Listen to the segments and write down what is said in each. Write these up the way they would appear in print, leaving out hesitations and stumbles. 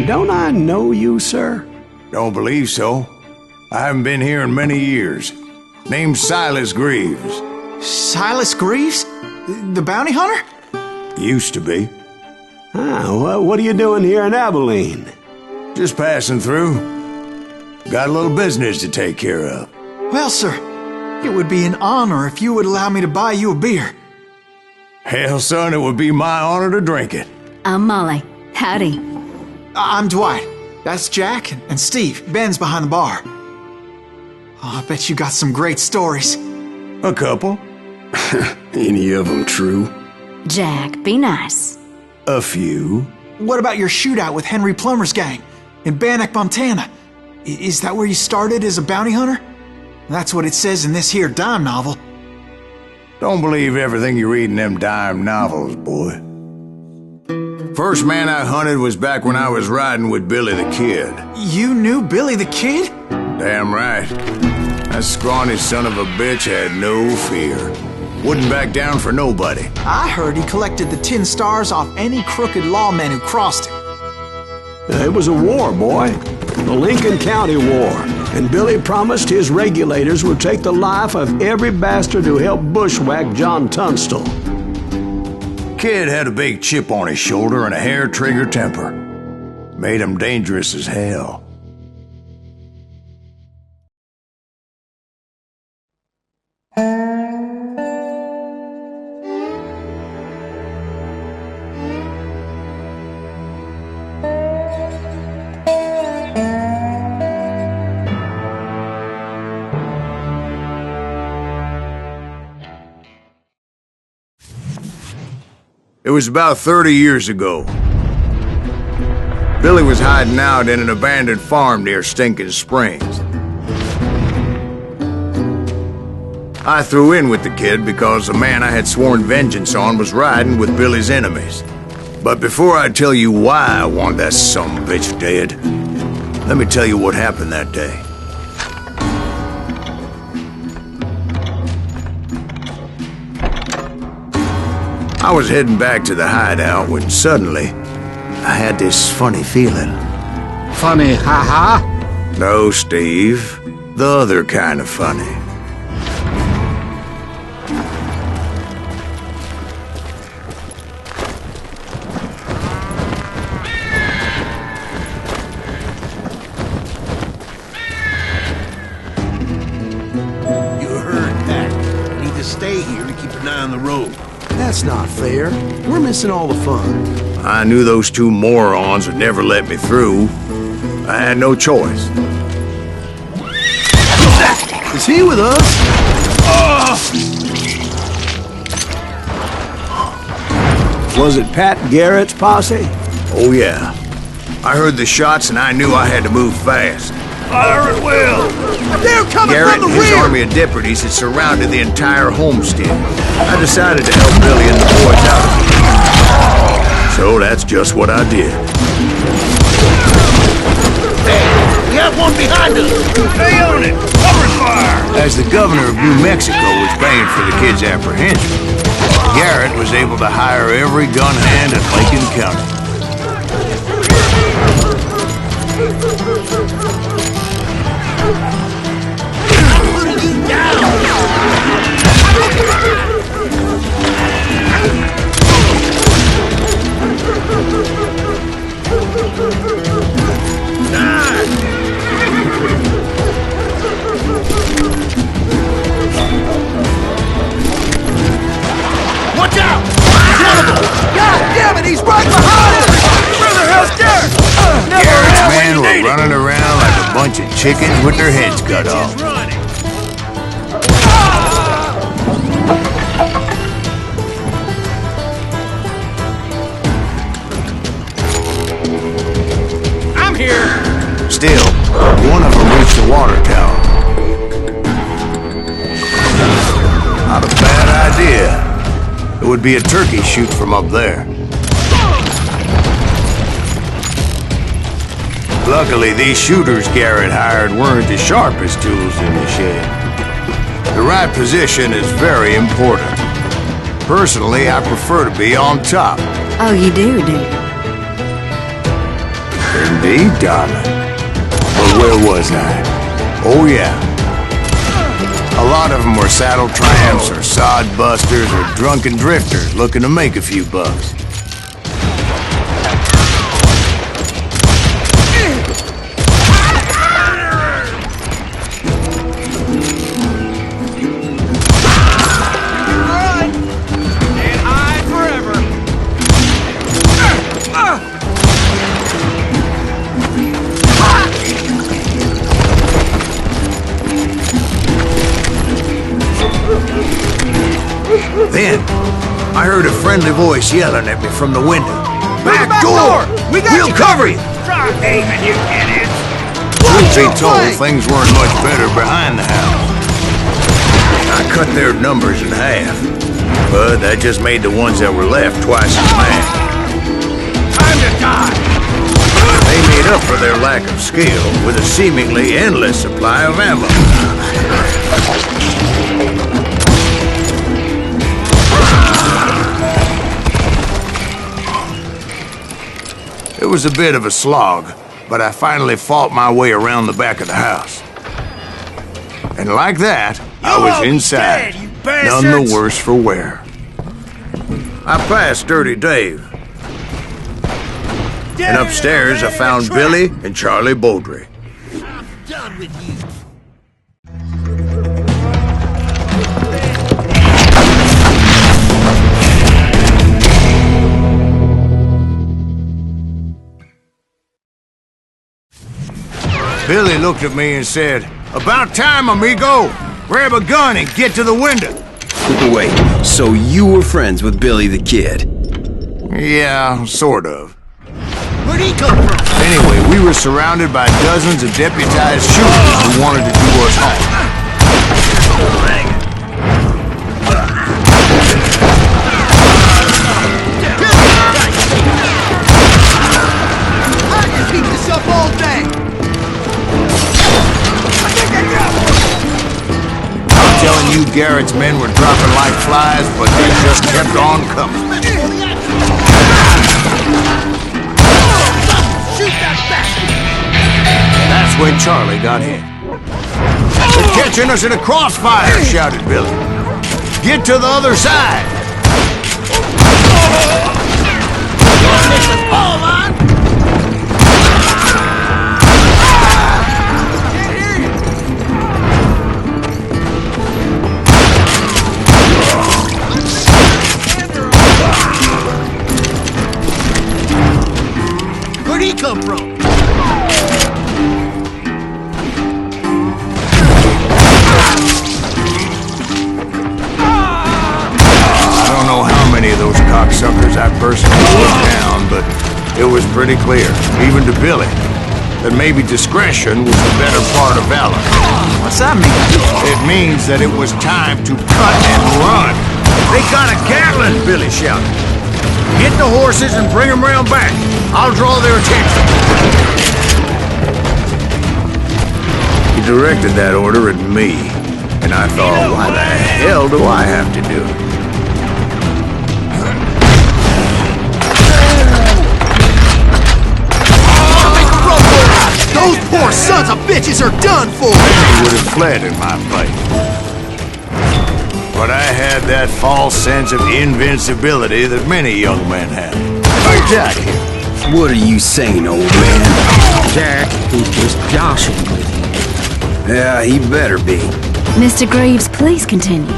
Don't I know you, sir? Don't believe so. I haven't been here in many years. Name's Silas Greaves. Silas Greaves? The bounty hunter? Used to be. Well, what are you doing here in Abilene? Just passing through. Got a little business to take care of. Well, sir, it would be an honor if you would allow me to buy you a beer. Hell, son, it would be my honor to drink it. I'm Molly. Howdy. I'm Dwight. That's Jack and Steve. Ben's behind the bar. Oh, I bet you got some great stories. A couple. Any of them true? Jack, be nice. A few. What about your shootout with Henry Plummer's gang in Bannock, Montana? Is that where you started as a bounty hunter? That's what it says in this here dime novel. Don't believe everything you read in them dime novels, boy. First man I hunted was back when I was riding with Billy the Kid. You knew Billy the Kid? Damn right. That scrawny son of a bitch had no fear. Wouldn't back down for nobody. I heard he collected the 10 stars off any crooked lawman who crossed him. It was a war, boy. The Lincoln County War. And Billy promised his regulators would take the life of every bastard who helped bushwhack John Tunstall. Kid had a big chip on his shoulder and a hair-trigger temper. Made him dangerous as hell. It was about 30 years ago. Billy was hiding out in an abandoned farm near Stinking Springs. I threw in with the kid because the man I had sworn vengeance on was riding with Billy's enemies. But before I tell you why I want that sumbitch dead, let me tell you what happened that day. I was heading back to the hideout when suddenly I had this funny feeling. Funny, haha? No, Steve. The other kind of funny. You heard that. I need to stay here to keep an eye on the road. That's not fair. We're missing all the fun. I knew those two morons would never let me through. I had no choice. Is he with us? Was it Pat Garrett's posse? Oh yeah. I heard the shots and I knew I had to move fast. Fire at will! They're coming Garrett from and the his rear! army of deputies had surrounded the entire homestead. I decided to help Billy and the boys out. So that's just what I did. Hey, we have one behind us! Stay on it! Cover fire! As the governor of New Mexico was paying for the kid's apprehension, Garrett was able to hire every gun hand in Lincoln County. Watch out! God damn it, he's right behind us! Where the hell's Garrett? Garrett's men were running around like a bunch of chickens with their heads cut off. Running. I'm here. Still, one of them reached the water tower. Not a bad idea. It would be a turkey shoot from up there. Luckily, these shooters Garrett hired weren't the sharpest tools in the shed. The right position is very important. Personally, I prefer to be on top. Oh, you do, do you? And Indeed, darling. But where was I? Oh, yeah. A lot of them were saddle tramps or sod busters or drunken drifters looking to make a few bucks. Then, I heard a friendly voice yelling at me from the window. Back door! We'll cover you! Try aiming, you idiots! Truth be told, things weren't much better behind the house. I cut their numbers in half, but that just made the ones that were left twice as mad. Time to die! They made up for their lack of skill with a seemingly endless supply of ammo. It was a bit of a slog, but I finally fought my way around the back of the house. And like that, I was inside, none the worse for wear. I passed Dirty Dave. And upstairs I found Billy and Charlie Beaudry. I'm done with you. Billy looked at me and said, "About time, amigo! Grab a gun and get to the window!" Wait, so you were friends with Billy the Kid? Yeah, sort of. Where'd he come from? Anyway, we were surrounded by dozens of deputized shooters who wanted to do us harm. I can keep this up all day! I'm telling you, Garrett's men were dropping like flies, but they just kept on coming. Shoot that bastard! That's when Charlie got hit. "They're catching us in a crossfire!" shouted Billy. "Get to the other side!" Where'd he come from? I don't know how many of those cocksuckers I personally put down, but it was pretty clear, even to Billy, that maybe discretion was the better part of valor. What's that mean? It means that it was time to cut and run. "They got a Gatling!" Billy shouted. "Get the horses and bring them round back. I'll draw their attention." He directed that order at me, and I thought, why the hell do I have to do it? Those poor sons of bitches are done for! He would have fled in my fight. But I had that false sense of invincibility that many young men have. Right out of here. What are you saying, old man? Jack, he's just joshing with you. Yeah, he better be. Mr. Greaves, please continue.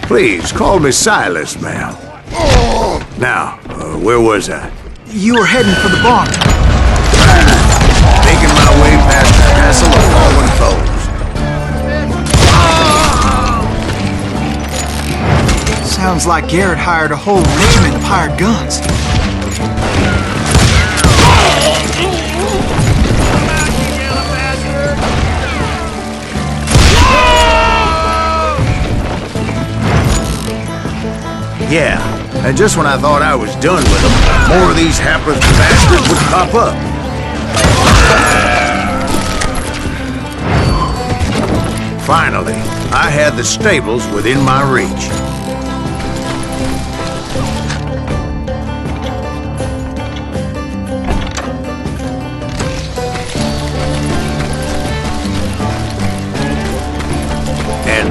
Please, call me Silas, ma'am. Now, where was I? You were heading for the barn. Making my way past the castle of fallen foes. Sounds like Garrett hired a whole regiment of hired guns. Yeah, and just when I thought I was done with them, more of these hapless bastards would pop up. Finally, I had the stables within my reach.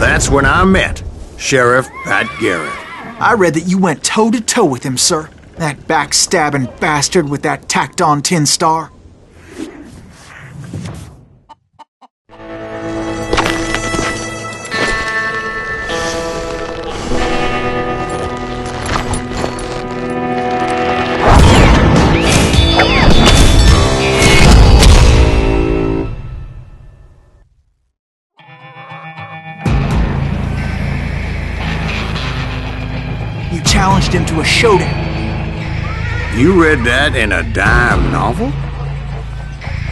that's when I met Sheriff Pat Garrett. I read that you went toe-to-toe with him, sir. That backstabbing bastard with that tacked-on tin star. You challenged him to a showdown. You read that in a dime novel?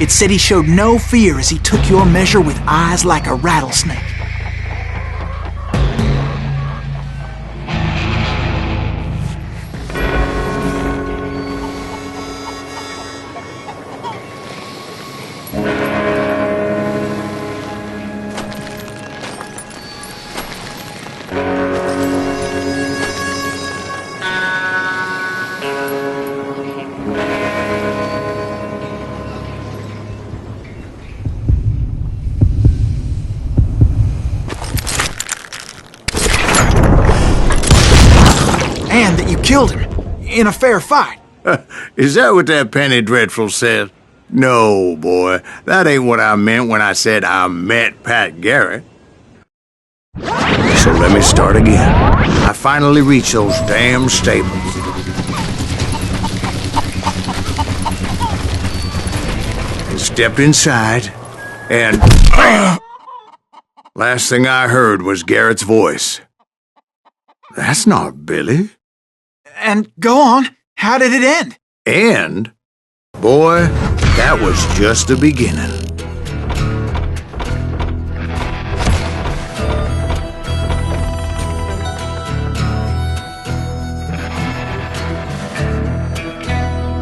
It said he showed no fear as he took your measure with eyes like a rattlesnake. And that you killed him in a fair fight. Is that what that Penny Dreadful said? No, boy. That ain't what I meant when I said I met Pat Garrett. So let me start again. I finally reached those damn stables. And stepped inside, and last thing I heard was Garrett's voice. That's not Billy. And go on, how did it end? And, boy, that was just the beginning.